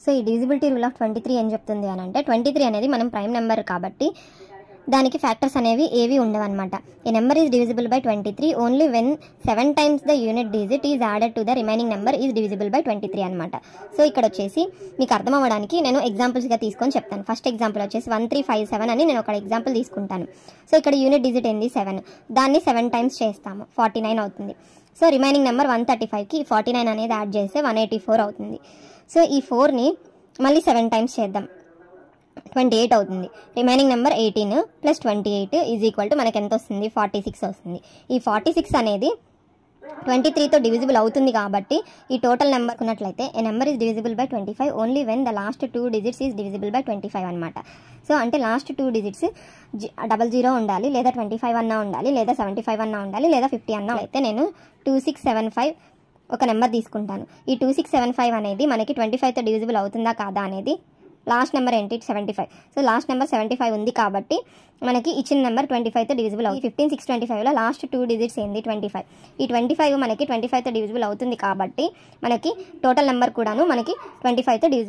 So ఈ divisibility rule of 23 ఏం చెప్తుంది అని అంటే 23 అనేది మనం ప్రైమ్ నెంబర్ కాబట్టి దానికి ఫ్యాక్టర్స్ అనేవి ఏవి ఉండవన్నమాట. A number is divisible by 23 only when 7 times the unit digit is added to the remaining number is divisible by 23 అనమాట. సో ఇక్కడ వచ్చేసి మీకు అర్థం అవ్వడానికి నేను ఎగ్జాంపుల్స్గా తీసుకొని చెప్తాను. ఫస్ట్ ఎగ్జాంపుల్ వచ్చేసి 1357 అని నేను ఒక ఎగ్జాంపుల్ తీసుకుంటాను. సో ఇక్కడ యూనిట్ డిజిట్ ఏంది 7, దాన్ని 7 times చేస్తాము 49 అవుతుంది. సో రిమైనింగ్ నెంబర్ 135కి 49 అనేది యాడ్ చేస్తే 184 అవుతుంది. సో ఈ 4ని మళ్ళీ 7 times చేద్దాం 28 అవుతుంది. Remaining number 18 plus 28 is equal to మనకి ఎంత వస్తుంది 46 వస్తుంది. ఈ 46 అనేది 23తో డివిజిబుల్ అవుతుంది కాబట్టి ఈ టోటల్ నెంబర్ ఉన్నట్లయితే a number is divisible by 25 only when the last 2 digits is divisible by 25 అనమాట. సో అంటే లాస్ట్ 2 digits 00 ఉండాలి, లేదా 25 అన్నా ఉండాలి, లేదా 75 అన్నా ఉండాలి, లేదా 50 అన్నా. అయితే నేను 2675 ఒక నెంబర్ తీసుకుంటాను. ఈ 2675 అనేది మనకి 25తో డివిజిబుల్ అవుతుందా కాదా అనేది లాస్ట్ నెంబర్ ఏంటి 75. సో లాస్ట్ నెంబర్ 75 ఉంది కాబట్టి మనకి ఇచ్చిన నెంబర్ 25తో డివిజిబుల్ అవుతుంది. 15625లో లాస్ట్ 2 digits ఏంది 25. ఈ 25 మనకి 25తో డివిజిబుల్ అవుతుంది కాబట్టి మనకి టోటల్ నెంబర్ కూడాను మనకి 25తో డివిజిబుల్